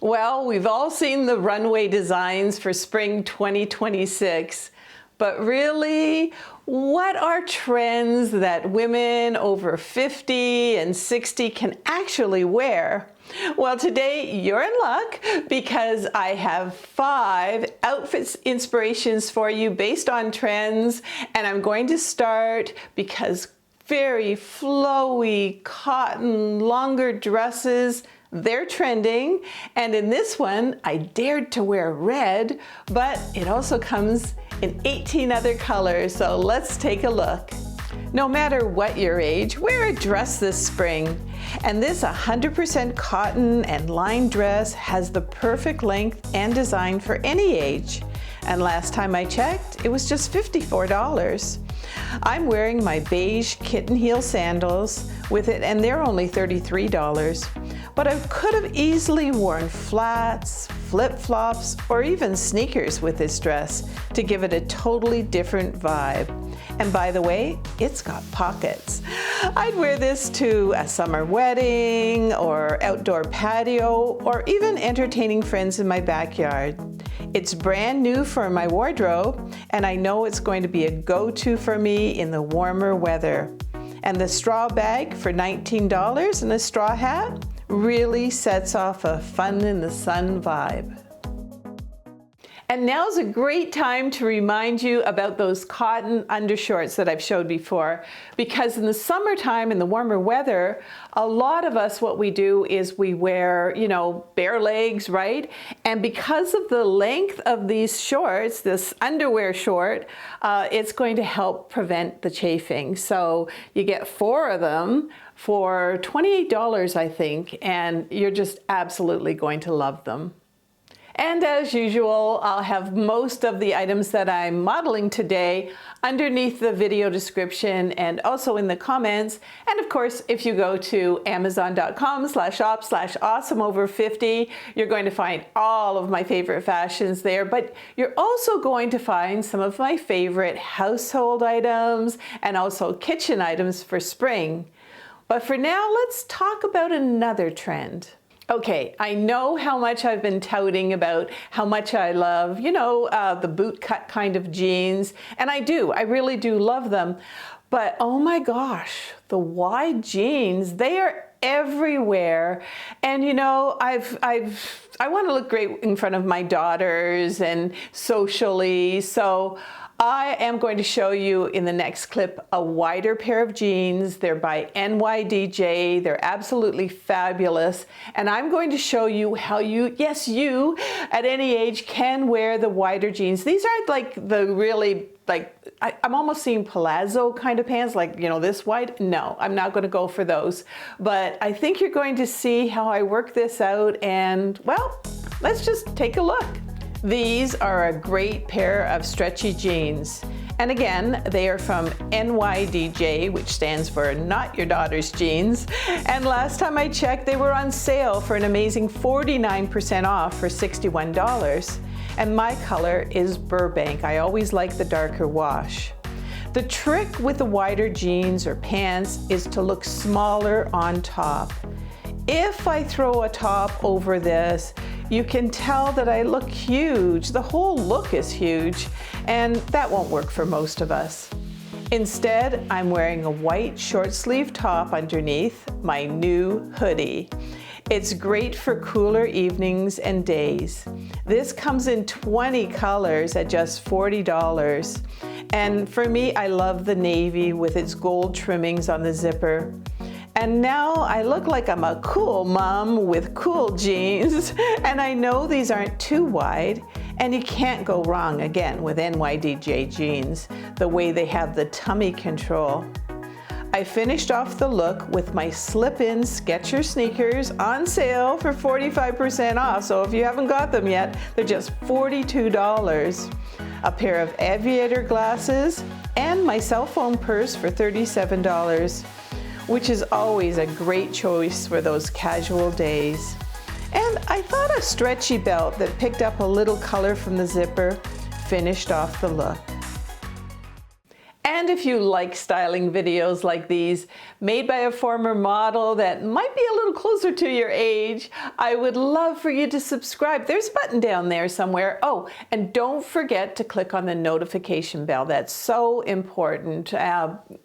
Well, we've all seen the runway designs for spring 2026, but really, what are trends that women over 50 and 60 can actually wear? Well, today you're in luck because I have 5 outfits inspirations for you based on trends, and I'm going to start because very flowy cotton longer dresses, they're trending, and in this one I dared to wear red, but it also comes in 18 other colors, so let's take a look. No matter what your age, wear a dress this spring. And this 100% cotton and lined dress has the perfect length and design for any age. And last time I checked, it was just $54. I'm wearing my beige kitten heel sandals with it, and they're only $33. But I could have easily worn flats, flip-flops, or even sneakers with this dress to give it a totally different vibe. And by the way, it's got pockets. I'd wear this to a summer wedding or outdoor patio or even entertaining friends in my backyard. It's brand new for my wardrobe, and I know it's going to be a go-to for me in the warmer weather. And the straw bag for $19 and a straw hat really sets off a fun in the sun vibe. And now's a great time to remind you about those cotton undershorts that I've showed before, because in the summertime, in the warmer weather, a lot of us, what we do is we wear, bare legs, right? And because of the length of these shorts, this underwear short, it's going to help prevent the chafing. So you get 4 of them for $28, I think, and you're just absolutely going to love them. And as usual, I'll have most of the items that I'm modeling today underneath the video description and also in the comments. And of course, if you go to amazon.com/shop/awesomeover50, you're going to find all of my favorite fashions there, but you're also going to find some of my favorite household items and also kitchen items for spring. But for now, let's talk about another trend. Okay, I know how much I've been touting about how much I love, the boot cut kind of jeans, and I really do love them. But oh my gosh, the wide jeans, they are everywhere. And I want to look great in front of my daughters and socially, so I am going to show you in the next clip a wider pair of jeans. They're by NYDJ. They're absolutely fabulous. And I'm going to show you how you at any age can wear the wider jeans. These aren't like the really, I'm almost seeing palazzo kind of pants, this wide. No, I'm not going to go for those. But I think you're going to see how I work this out, and well, let's just take a look. These are a great pair of stretchy jeans. And again, they are from NYDJ, which stands for Not Your Daughter's Jeans. And last time I checked, they were on sale for an amazing 49% off for $61. And my color is Burbank. I always like the darker wash. The trick with the wider jeans or pants is to look smaller on top. If I throw a top over this, you can tell that I look huge. The whole look is huge, and that won't work for most of us. Instead, I'm wearing a white short sleeve top underneath my new hoodie. It's great for cooler evenings and days. This comes in 20 colors at just $40. And for me, I love the navy with its gold trimmings on the zipper. And now I look like I'm a cool mom with cool jeans, and I know these aren't too wide, and you can't go wrong again with NYDJ jeans, the way they have the tummy control. I finished off the look with my slip-in Skechers sneakers on sale for 45% off, so if you haven't got them yet, they're just $42. A pair of aviator glasses and my cell phone purse for $37. Which is always a great choice for those casual days. And I thought a stretchy belt that picked up a little color from the zipper finished off the look. And if you like styling videos like these, made by a former model that might be a little closer to your age, I would love for you to subscribe. There's a button down there somewhere. Oh, and don't forget to click on the notification bell. That's so important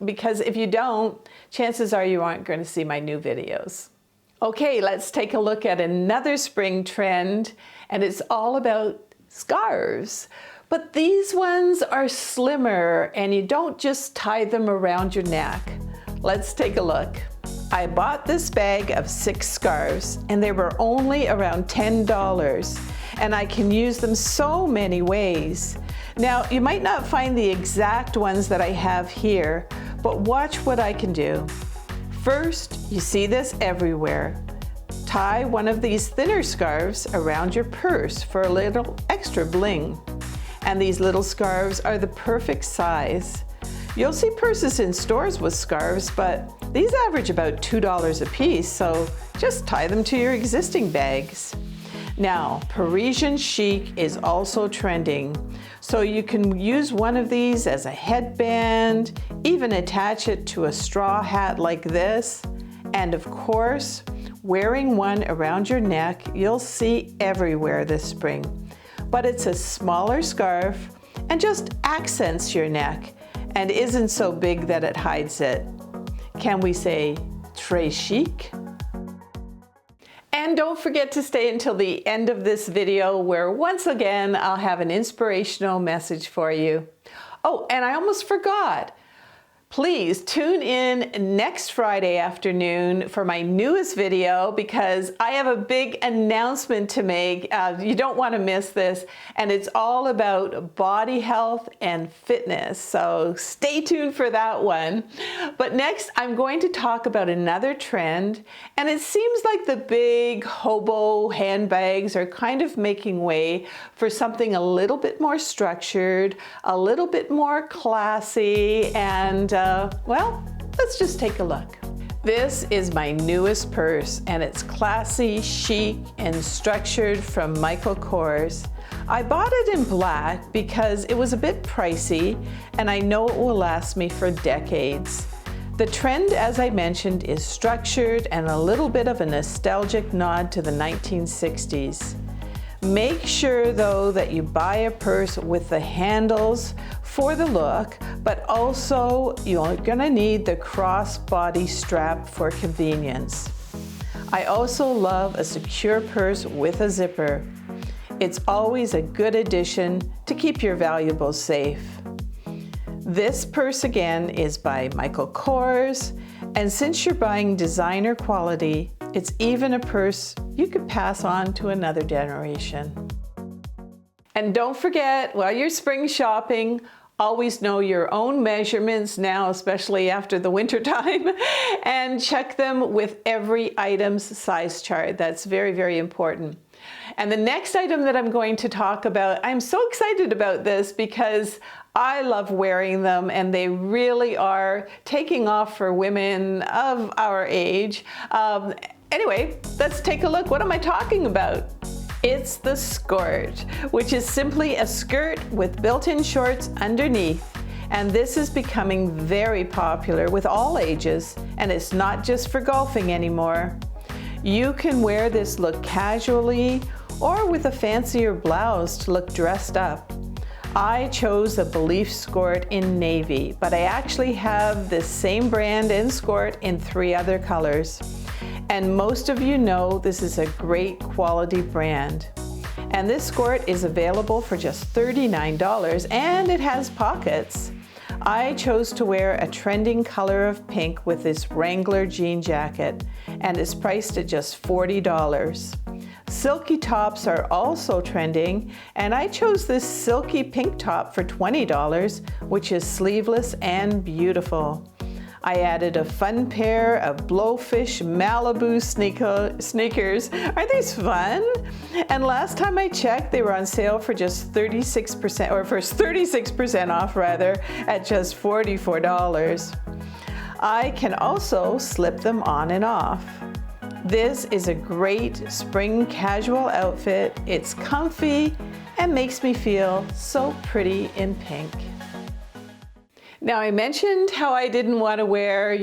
because if you don't, chances are you aren't going to see my new videos. Okay, let's take a look at another spring trend, and it's all about scarves. But these ones are slimmer and you don't just tie them around your neck. Let's take a look. I bought this bag of 6 scarves and they were only around $10, and I can use them so many ways. Now, you might not find the exact ones that I have here, but watch what I can do. First, you see this everywhere. Tie one of these thinner scarves around your purse for a little extra bling. And these little scarves are the perfect size. You'll see purses in stores with scarves, but these average about $2 a piece, so just tie them to your existing bags. Now, Parisian chic is also trending, so you can use one of these as a headband, even attach it to a straw hat like this, and of course, wearing one around your neck you'll see everywhere this spring. But it's a smaller scarf and just accents your neck and isn't so big that it hides it. Can we say très chic? And don't forget to stay until the end of this video, where once again I'll have an inspirational message for you. Oh, and I almost forgot. Please tune in next Friday afternoon for my newest video, because I have a big announcement to make. You don't want to miss this, and it's all about body health and fitness, so stay tuned for that one. But next I'm going to talk about another trend, and it seems like the big hobo handbags are kind of making way for something a little bit more structured, a little bit more classy, and well, let's just take a look. This is my newest purse, and it's classy, chic, and structured from Michael Kors. I bought it in black because it was a bit pricey, and I know it will last me for decades. The trend, as I mentioned, is structured and a little bit of a nostalgic nod to the 1960s. Make sure though that you buy a purse with the handles for the look, but also you're gonna need the crossbody strap for convenience. I also love a secure purse with a zipper. It's always a good addition to keep your valuables safe. This purse again is by Michael Kors, and since you're buying designer quality, it's even a purse you could pass on to another generation. And don't forget, while you're spring shopping, always know your own measurements now, especially after the winter time, and check them with every item's size chart. That's very, very important. And the next item that I'm going to talk about, I'm so excited about this because I love wearing them, and they really are taking off for women of our age. Anyway, let's take a look. What am I talking about? It's the skort, which is simply a skirt with built-in shorts underneath. And this is becoming very popular with all ages, and it's not just for golfing anymore. You can wear this look casually or with a fancier blouse to look dressed up. I chose a Belief skort in navy, but I actually have this same brand and skort in 3 other colors. And most of you know this is a great quality brand. And this skort is available for just $39, and it has pockets. I chose to wear a trending color of pink with this Wrangler jean jacket, and it's priced at just $40. Silky tops are also trending, and I chose this silky pink top for $20, which is sleeveless and beautiful. I added a fun pair of Blowfish Malibu sneakers. Aren't these fun? And last time I checked, they were on sale for just 36%, or for 36% off rather, at just $44. I can also slip them on and off. This is a great spring casual outfit. It's comfy and makes me feel so pretty in pink. Now, I mentioned how I didn't want to wear,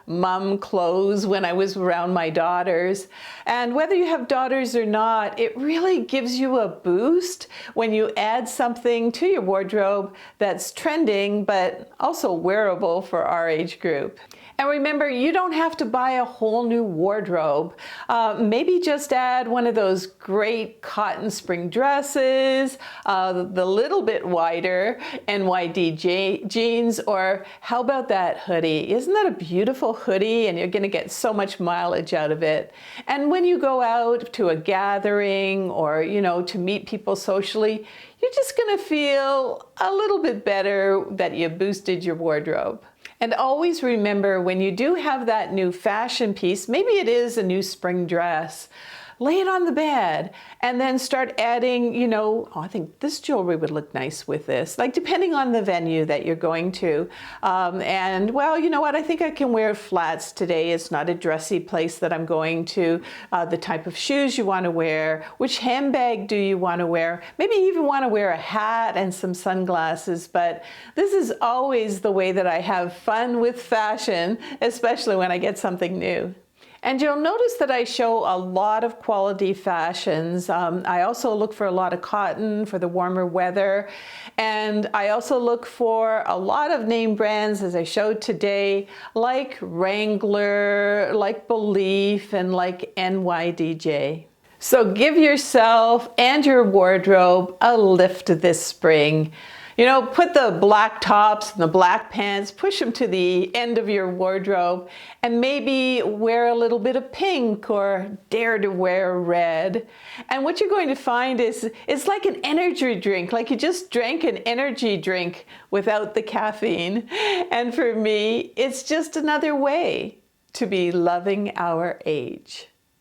mom clothes when I was around my daughters. And whether you have daughters or not, it really gives you a boost when you add something to your wardrobe that's trending, but also wearable for our age group. And remember, you don't have to buy a whole new wardrobe. Maybe just add one of those great cotton spring dresses, the little bit wider NYD jeans, or how about that hoodie? Isn't that a beautiful hoodie? And you're gonna get so much mileage out of it. And when you go out to a gathering or, to meet people socially, you're just gonna feel a little bit better that you boosted your wardrobe. And always remember, when you do have that new fashion piece, maybe it is a new spring dress, lay it on the bed and then start adding, I think this jewelry would look nice with this, like depending on the venue that you're going to. And well, you know what, I think I can wear flats today. It's not a dressy place that I'm going to. The type of shoes you want to wear, which handbag do you want to wear? Maybe you even want to wear a hat and some sunglasses, but this is always the way that I have fun with fashion, especially when I get something new. And you'll notice that I show a lot of quality fashions. I also look for a lot of cotton for the warmer weather. And I also look for a lot of name brands, as I showed today, like Wrangler, like Belief, and like NYDJ. So give yourself and your wardrobe a lift this spring. Put the black tops and the black pants, push them to the end of your wardrobe, and maybe wear a little bit of pink or dare to wear red. And what you're going to find is it's like an energy drink, like you just drank an energy drink without the caffeine. And for me, it's just another way to be loving our age.